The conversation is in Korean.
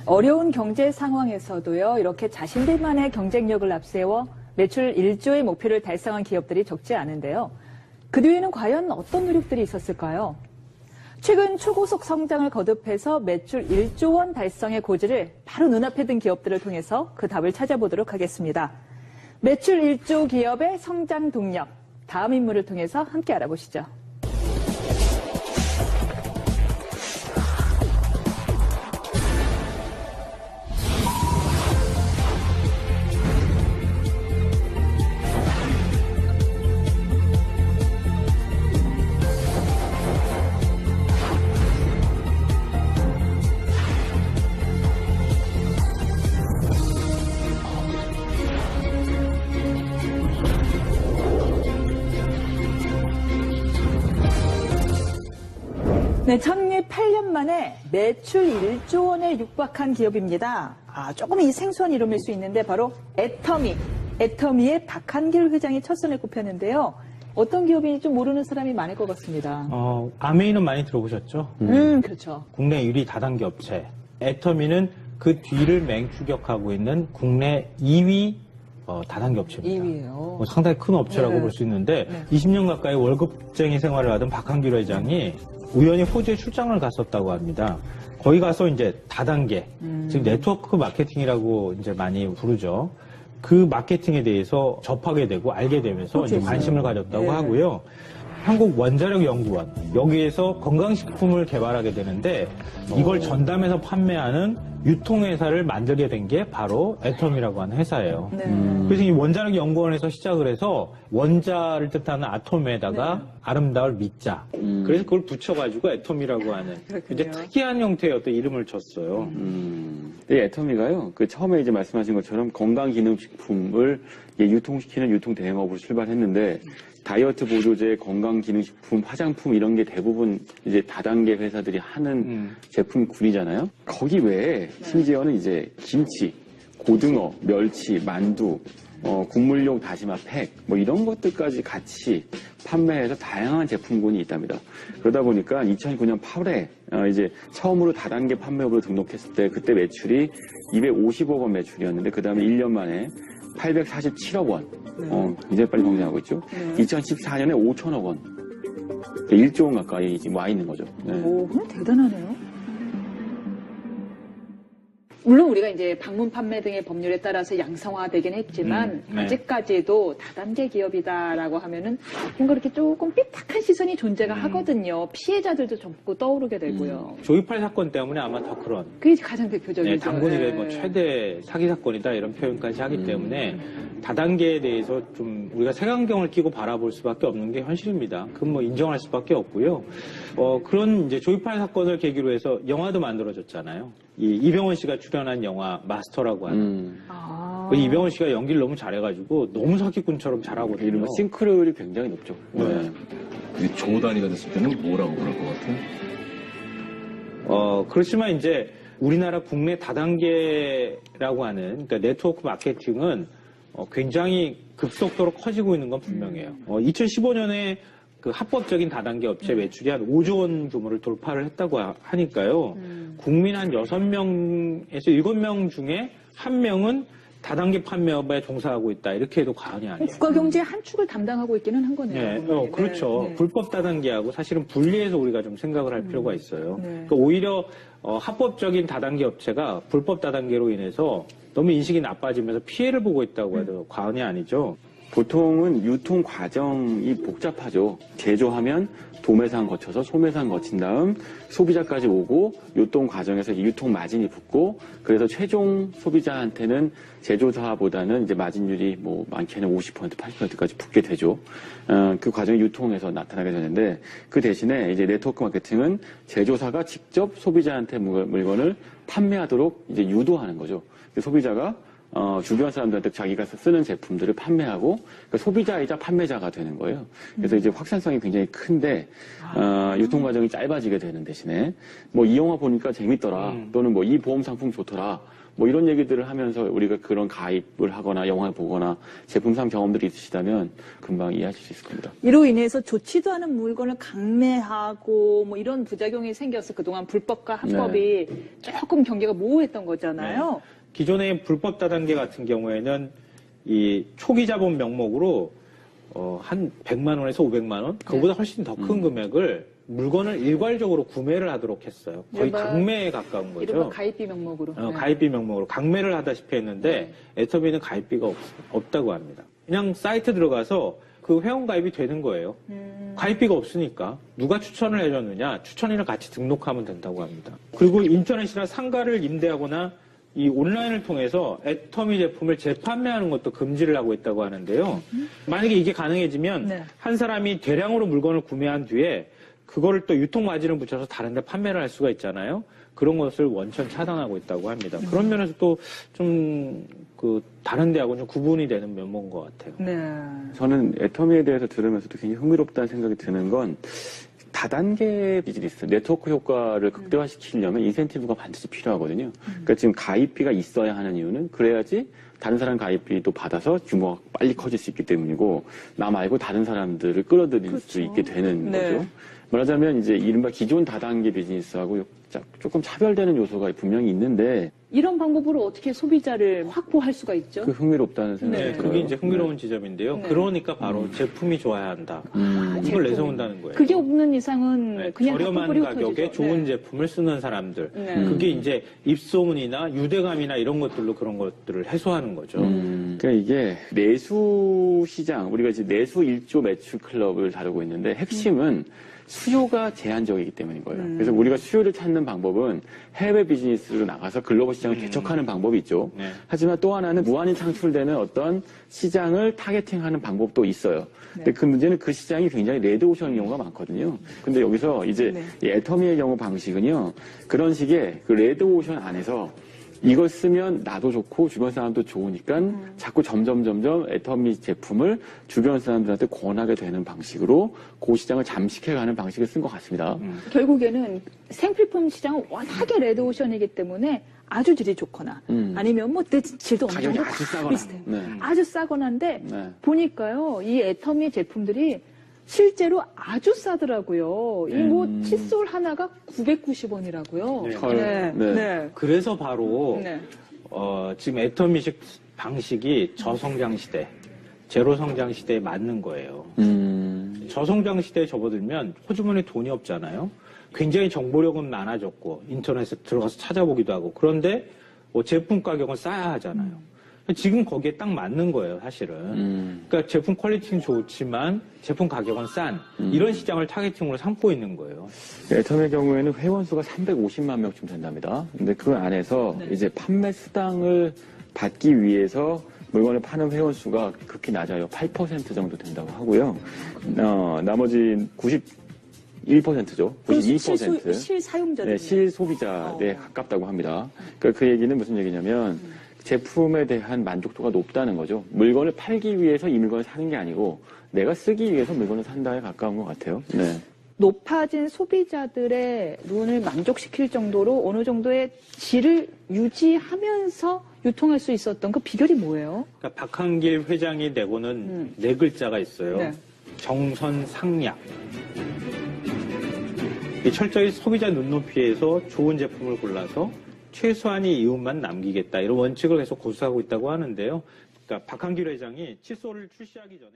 어려운 경제 상황에서도요, 이렇게 자신들만의 경쟁력을 앞세워 매출 1조의 목표를 달성한 기업들이 적지 않은데요. 그 뒤에는 과연 어떤 노력들이 있었을까요? 최근 초고속 성장을 거듭해서 매출 1조 원 달성의 고지를 바로 눈앞에 둔 기업들을 통해서 그 답을 찾아보도록 하겠습니다. 매출 1조 기업의 성장 동력, 다음 인물을 통해서 함께 알아보시죠. 네, 창립 8년 만에 매출 1조 원에 육박한 기업입니다. 조금 이 생소한 이름일 수 있는데 바로 애터미. 애터미의 박한길 회장이 첫 손에 꼽혔는데요. 어떤 기업인지 좀 모르는 사람이 많을 것 같습니다. 아메이는 많이 들어보셨죠? 그렇죠. 국내 1위 다단계 업체. 애터미는 그 뒤를 맹추격하고 있는 국내 2위 다단계 업체입니다. 2위예요. 상당히 큰 업체라고 네. 볼 수 있는데 네. 20년 가까이 월급쟁이 생활을 하던 박한길 회장이 우연히 호주에 출장을 갔었다고 합니다. 거기 가서 이제 다단계, 즉 네트워크 마케팅이라고 이제 많이 부르죠. 그 마케팅에 대해서 접하게 되고 알게 되면서 이제 관심을 가졌다고 네. 하고요. 한국원자력연구원 여기에서 건강식품을 개발하게 되는데 이걸 전담해서 판매하는 유통회사를 만들게 된 게 바로 애텀이라고 하는 회사예요. 네. 그래서 이 원자력연구원에서 시작을 해서 원자를 뜻하는 아톰에다가 아름다울 미자. 그래서 그걸 붙여가지고 애텀이라고 하는 이제 특이한 형태의 어떤 이름을 줬어요. 이 애터미가요, 처음에 이제 말씀하신 것처럼 건강기능식품을 유통시키는 유통 대행업으로 출발했는데, 다이어트 보조제, 건강기능식품, 화장품 이런 게 대부분 이제 다단계 회사들이 하는 제품군이잖아요. 거기 외에 심지어는 이제 김치, 고등어, 멸치, 만두, 국물용 다시마 팩, 이런 것들까지 같이 판매해서 다양한 제품군이 있답니다. 그러다 보니까 2009년 8월에 이제 처음으로 다단계 판매업으로 등록했을 때 그때 매출이 250억 원 매출이었는데 그 다음에 1년 만에 847억 원. 이제 빨리 성장하고 있죠. 2014년에 5천억 원. 1조 원 가까이 지금 와 있는 거죠. 네. 오, 대단하네요. 물론 우리가 이제 방문 판매 등의 법률에 따라서 양성화되긴 했지만 네. 아직까지도 다단계 기업이다라고 하면은 뭔가 이렇게 조금 삐딱한 시선이 존재가 하거든요. 피해자들도 자꾸 떠오르게 되고요. 조이팔 사건 때문에 아마 더 그런. 그게 가장 대표적이죠. 네, 당군일의 네. 최대 사기 사건이다 이런 표현까지 하기 때문에 다단계에 대해서 좀 우리가 색안경을 끼고 바라볼 수밖에 없는 게 현실입니다. 그건 인정할 수밖에 없고요. 그런 이제 조이팔 사건을 계기로 해서 영화도 만들어졌잖아요. 이병헌 씨가 출연한 영화 마스터라고 하는. 이병헌 씨가 연기를 너무 잘해가지고 너무 사기꾼처럼 잘하거든요. 이런 싱크로율이 굉장히 높죠. 네. 조 단위가 됐을 때는 뭐라고 그럴 것 같아요? 그렇지만 이제 우리나라 국내 다단계라고 하는 그러니까 네트워크 마케팅은 굉장히 급속도로 커지고 있는 건 분명해요. 2015년에 그 합법적인 다단계 업체 매출이 한 5조 원 규모를 돌파를 했다고 하니까요. 국민 한 6명에서 7명 중에 1명은 다단계 판매업에 종사하고 있다. 이렇게 해도 과언이 아니에요. 국가경제의 한 축을 담당하고 있기는 한 거네요. 네, 그렇죠. 네. 불법 다단계하고 사실은 분리해서 우리가 좀 생각을 할 필요가 있어요. 네. 그러니까 오히려 합법적인 다단계 업체가 불법 다단계로 인해서 너무 인식이 나빠지면서 피해를 보고 있다고 해도 과언이 아니죠. 보통은 유통 과정이 복잡하죠. 제조하면 도매상 거쳐서 소매상 거친 다음 소비자까지 오고 유통 과정에서 이 유통 마진이 붙고 그래서 최종 소비자한테는 제조사보다는 이제 마진율이 많게는 50%, 80%까지 붙게 되죠. 그 과정이 유통에서 나타나게 되는데 그 대신에 이제 네트워크 마케팅은 제조사가 직접 소비자한테 물건을 판매하도록 이제 유도하는 거죠. 소비자가 주변 사람들한테 자기가 쓰는 제품들을 판매하고 그러니까 소비자이자 판매자가 되는 거예요. 그래서 이제 확산성이 굉장히 큰데 유통 과정이 짧아지게 되는 대신에 뭐 이 영화 보니까 재밌더라 또는 뭐 이 보험 상품 좋더라 뭐 이런 얘기들을 하면서 우리가 그런 가입을 하거나 영화를 보거나 제품상 경험들이 있으시다면 금방 이해하실 수 있을 겁니다. 이로 인해서 좋지도 않은 물건을 강매하고 뭐 이런 부작용이 생겨서 그동안 불법과 합법이 조금 경계가 모호했던 거잖아요. 기존의 불법 다단계 같은 경우에는 이 초기 자본 명목으로 한 100만 원에서 500만 원, 그보다 훨씬 더 큰 금액을 물건을 일괄적으로 구매를 하도록 했어요. 거의 이른바- 강매에 가까운 이른바 거죠. 가입비 명목으로. 네. 가입비 명목으로 강매를 하다시피 했는데 애터미는 가입비가 없다고 합니다. 그냥 사이트 들어가서 그 회원 가입이 되는 거예요. 가입비가 없으니까 누가 추천을 해줬느냐, 추천인을 같이 등록하면 된다고 합니다. 그리고 인터넷이나 상가를 임대하거나 이 온라인을 통해서 애터미 제품을 재판매하는 것도 금지를 하고 있다고 하는데요. 만약에 이게 가능해지면 네. 한 사람이 대량으로 물건을 구매한 뒤에 그거를 또 유통 마진을 붙여서 다른 데 판매를 할 수가 있잖아요. 그런 것을 원천 차단하고 있다고 합니다. 그런 면에서 또 좀 다른 데하고는 좀 구분이 되는 면모인 것 같아요. 네. 저는 애터미에 대해서 들으면서도 굉장히 흥미롭다는 생각이 드는 건 다단계 비즈니스, 네트워크 효과를 극대화시키려면 인센티브가 반드시 필요하거든요. 그러니까 지금 가입비가 있어야 하는 이유는 그래야지 다른 사람 가입비도 받아서 규모가 빨리 커질 수 있기 때문이고 나 말고 다른 사람들을 끌어들일 수 있게 되는 네. 거죠. 말하자면 이제 이른바 기존 다단계 비즈니스하고 조금 차별되는 요소가 분명히 있는데 이런 방법으로 어떻게 소비자를 확보할 수가 있죠? 그 흥미롭다는 생각이 네, 들어요. 그게 이제 흥미로운 지점인데요. 네. 그러니까 바로 제품이 좋아야 한다. 이걸 제품. 내세운다는 거예요. 그게 없는 이상은 네, 그냥 저렴한 헛구리 가격에 흩어지죠. 좋은 네. 제품을 쓰는 사람들. 네. 그게 이제 입소문이나 유대감이나 이런 것들로 그런 것들을 해소하는 거죠. 그러니까 이게 내수 시장, 우리가 이제 내수 1조 매출 클럽을 다루고 있는데 핵심은 수요가 제한적이기 때문인 거예요. 그래서 우리가 수요를 찾는 방법은 해외 비즈니스로 나가서 글로벌 시장을 개척하는 방법이 있죠. 네. 하지만 또 하나는 무한히 창출되는 어떤 시장을 타겟팅하는 방법도 있어요. 근데 그 문제는 그 시장이 굉장히 레드오션인 경우가 많거든요. 근데 여기서 이제 이 애터미의 경우 방식은요, 그런 식의 그 레드오션 안에서 이걸 쓰면 나도 좋고 주변 사람도 좋으니까 자꾸 점점 애터미 제품을 주변 사람들한테 권하게 되는 방식으로 그 시장을 잠식해가는 방식을 쓴 것 같습니다. 결국에는 생필품 시장은 워낙에 레드오션이기 때문에 아주 질이 좋거나 아니면 뭐 질도 어느 가격이 정도 아주 싸거나. 비슷해요. 네. 아주 싸거나인데 네. 보니까요 이 애터미 제품들이 실제로 아주 싸더라고요. 이 뭐 칫솔 하나가 990원이라고요. 네. 헐. 네. 그래서 바로 네. 지금 애터미식 방식이 저성장 시대, 제로 성장 시대에 맞는 거예요. 저성장 시대에 접어들면 호주머니에 돈이 없잖아요. 굉장히 정보력은 많아졌고 인터넷에 들어가서 찾아보기도 하고 그런데 제품 가격은 싸야 하잖아요. 지금 거기에 딱 맞는 거예요, 사실은. 그러니까 제품 퀄리티는 좋지만 제품 가격은 싼 이런 시장을 타겟팅으로 삼고 있는 거예요. 애터미의 경우에는 회원수가 350만 명쯤 된답니다. 근데 그 안에서 이제 판매 수당을 받기 위해서 물건을 파는 회원수가 극히 낮아요. 8% 정도 된다고 하고요. 나머지 91%죠. 92%. 실사용자들. 네, 실소비자에 가깝다고 합니다. 그러니까 그 얘기는 무슨 얘기냐면 제품에 대한 만족도가 높다는 거죠. 물건을 팔기 위해서 이 물건을 사는 게 아니고 내가 쓰기 위해서 물건을 산다에 가까운 것 같아요. 네. 높아진 소비자들의 눈을 만족시킬 정도로 어느 정도의 질을 유지하면서 유통할 수 있었던 그 비결이 뭐예요? 그러니까 박한길 회장이 내고는 네 글자가 있어요. 네. 정선상략. 철저히 소비자 눈높이에서 좋은 제품을 골라서 최소한의 이윤만 남기겠다 이런 원칙을 계속 고수하고 있다고 하는데요. 그러니까 박한길 회장이 칫솔을 출시하기 전에